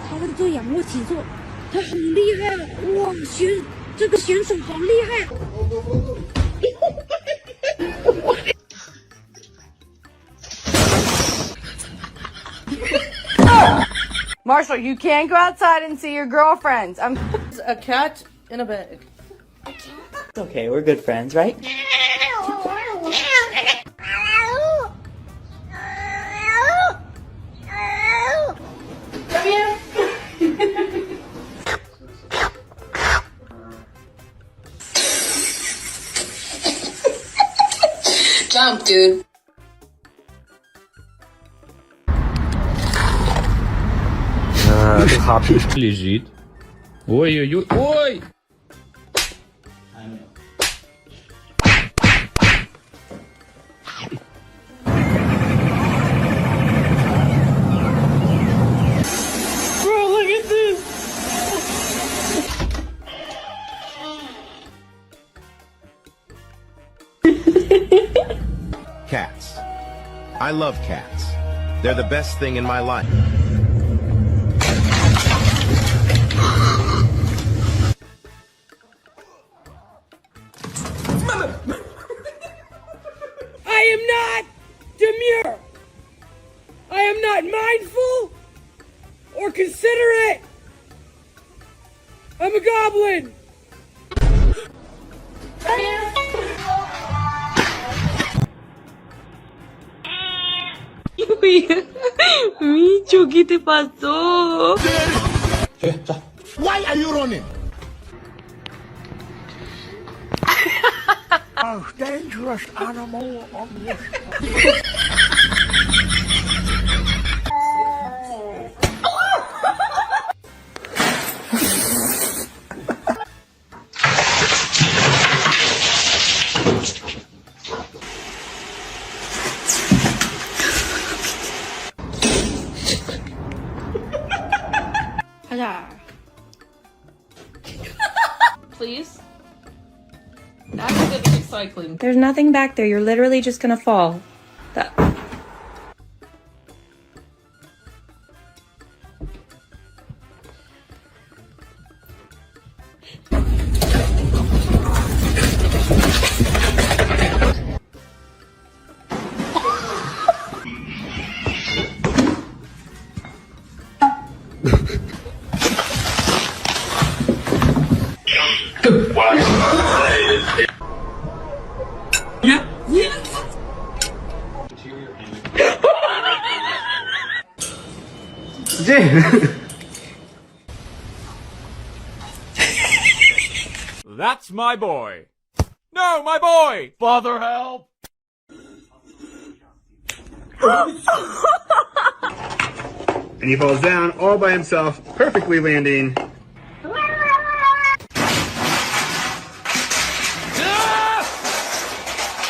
他会做仰卧起坐，他很厉害啊！哇，这个选手好厉害！ Marshall, you can't go outside and see your girlfriends. I'm a cat in a bag. It's okay, we're good friends, right? Come here. Jump, dude. Лежит. Ой-ой-ой. Ой! Bro, look at this. Cats. I love cats. They're the best thing in my life. I am not demure. I am not mindful or considerate. I'm a goblin. Micho, ¿qué te pasó? Why are you running? Most dangerous animal on this. Please. Accident recycling. There's nothing back there. You're literally just gonna fall. That's my boy. No, my boy! Father, help! And he falls down all by himself, perfectly landing.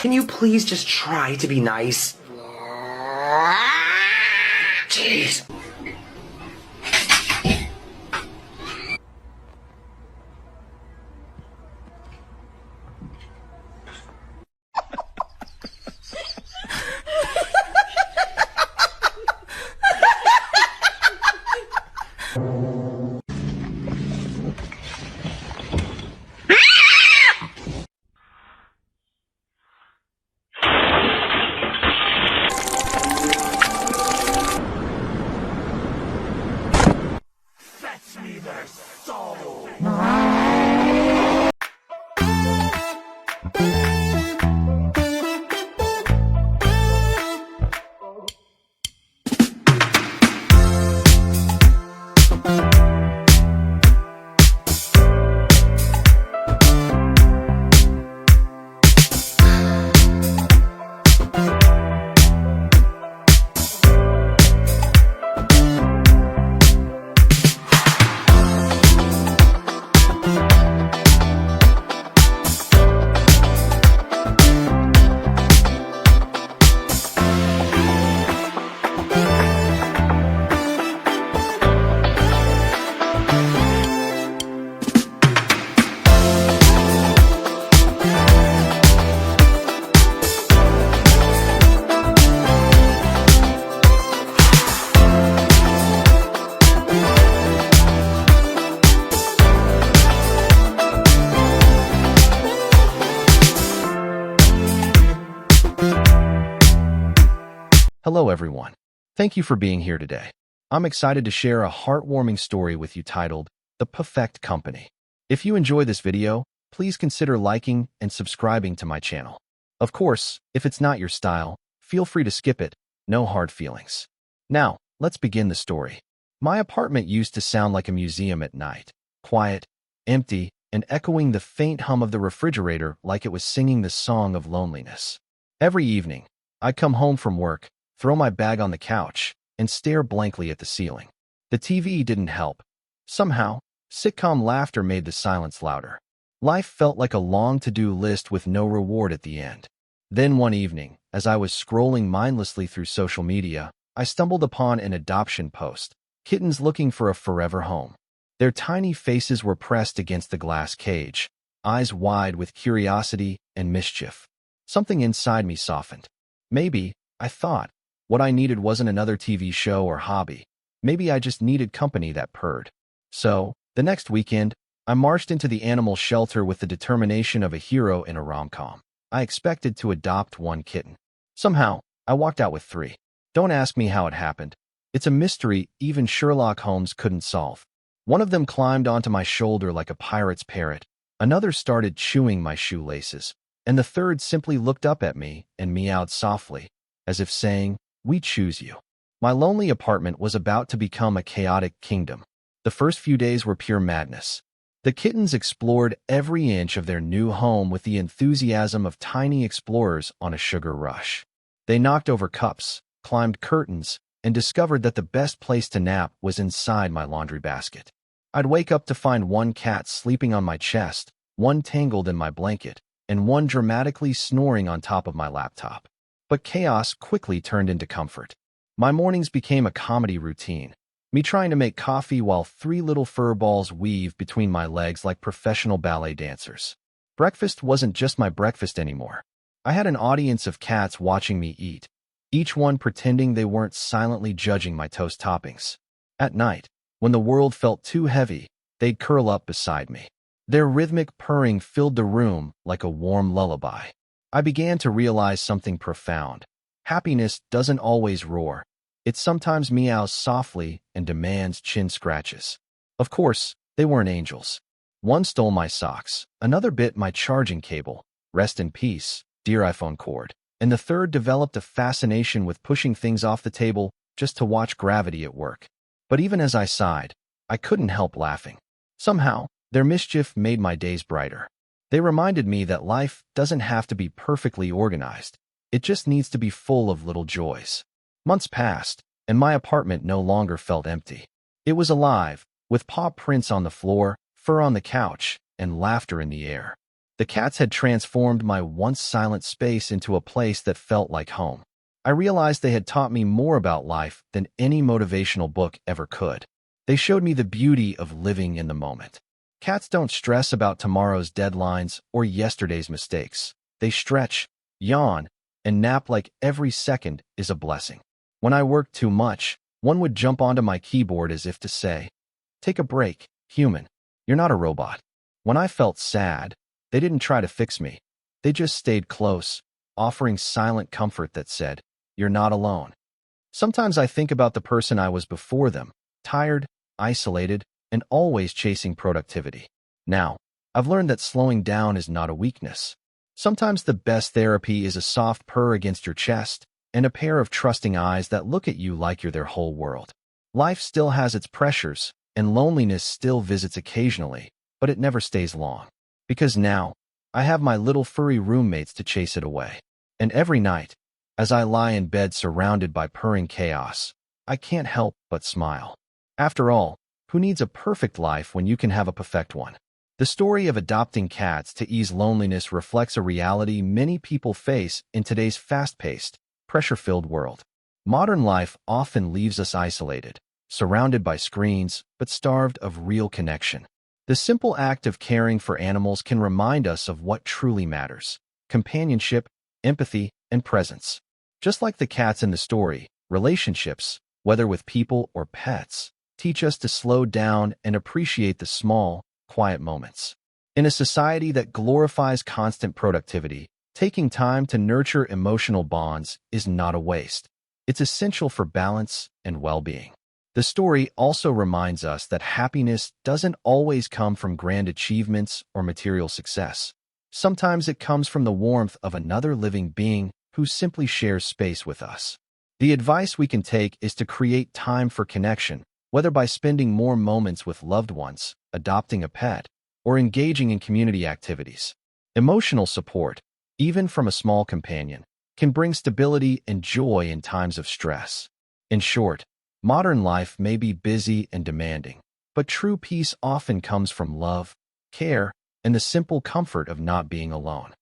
Can you please just try to be nice? Jeez. Hello everyone. Thank you for being here today. I'm excited to share a heartwarming story with you titled, The Perfect Company. If you enjoy this video, please consider liking and subscribing to my channel. Of course, if it's not your style, feel free to skip it, no hard feelings. Now, let's begin the story. My apartment used to sound like a museum at night, quiet, empty, and echoing the faint hum of the refrigerator like it was singing the song of loneliness. Every evening, I'd come home from work, throw my bag on the couch, and stare blankly at the ceiling. The TV didn't help. Somehow, sitcom laughter made the silence louder. Life felt like a long to-do list with no reward at the end. Then one evening, as I was scrolling mindlessly through social media, I stumbled upon an adoption post. Kittens looking for a forever home. Their tiny faces were pressed against the glass cage, eyes wide with curiosity and mischief. Something inside me softened. Maybe, I thought, what I needed wasn't another TV show or hobby. Maybe I just needed company that purred. So, the next weekend, I marched into the animal shelter with the determination of a hero in a rom-com. I expected to adopt one kitten. Somehow, I walked out with 3. Don't ask me how it happened. It's a mystery even Sherlock Holmes couldn't solve. One of them climbed onto my shoulder like a pirate's parrot, another started chewing my shoelaces, and the third simply looked up at me and meowed softly, as if saying, "We choose you." My lonely apartment was about to become a chaotic kingdom. The first few days were pure madness. The kittens explored every inch of their new home with the enthusiasm of tiny explorers on a sugar rush. They knocked over cups, climbed curtains, and discovered that the best place to nap was inside my laundry basket. I'd wake up to find one cat sleeping on my chest, one tangled in my blanket, and one dramatically snoring on top of my laptop. But chaos quickly turned into comfort. My mornings became a comedy routine, me trying to make coffee while 3 little fur balls weave between my legs like professional ballet dancers. Breakfast wasn't just my breakfast anymore. I had an audience of cats watching me eat, each one pretending they weren't silently judging my toast toppings. At night, when the world felt too heavy, they'd curl up beside me. Their rhythmic purring filled the room like a warm lullaby. I began to realize something profound. Happiness doesn't always roar. It sometimes meows softly and demands chin scratches. Of course, they weren't angels. One stole my socks, another bit my charging cable, rest in peace, dear iPhone cord, and the third developed a fascination with pushing things off the table just to watch gravity at work. But even as I sighed, I couldn't help laughing. Somehow, their mischief made my days brighter. They reminded me that life doesn't have to be perfectly organized. It just needs to be full of little joys. Months passed, and my apartment no longer felt empty. It was alive, with paw prints on the floor, fur on the couch, and laughter in the air. The cats had transformed my once silent space into a place that felt like home. I realized they had taught me more about life than any motivational book ever could. They showed me the beauty of living in the moment. Cats don't stress about tomorrow's deadlines or yesterday's mistakes. They stretch, yawn, and nap like every second is a blessing. When I worked too much, one would jump onto my keyboard as if to say, "Take a break, human. You're not a robot." When I felt sad, they didn't try to fix me. They just stayed close, offering silent comfort that said, "You're not alone." Sometimes I think about the person I was before them, tired, isolated, and always chasing productivity. Now, I've learned that slowing down is not a weakness. Sometimes the best therapy is a soft purr against your chest and a pair of trusting eyes that look at you like you're their whole world. Life still has its pressures, and loneliness still visits occasionally, but it never stays long. Because now, I have my little furry roommates to chase it away. And every night, as I lie in bed surrounded by purring chaos, I can't help but smile. After all, who needs a perfect life when you can have a perfect one? The story of adopting cats to ease loneliness reflects a reality many people face in today's fast-paced, pressure-filled world. Modern life often leaves us isolated, surrounded by screens, but starved of real connection. The simple act of caring for animals can remind us of what truly matters: companionship, empathy, and presence. Just like the cats in the story, relationships, whether with people or pets, teach us to slow down and appreciate the small, quiet moments. In a society that glorifies constant productivity, taking time to nurture emotional bonds is not a waste. It's essential for balance and well-being. The story also reminds us that happiness doesn't always come from grand achievements or material success. Sometimes it comes from the warmth of another living being who simply shares space with us. The advice we can take is to create time for connection, whether by spending more moments with loved ones, adopting a pet, or engaging in community activities. Emotional support, even from a small companion, can bring stability and joy in times of stress. In short, modern life may be busy and demanding, but true peace often comes from love, care, and the simple comfort of not being alone.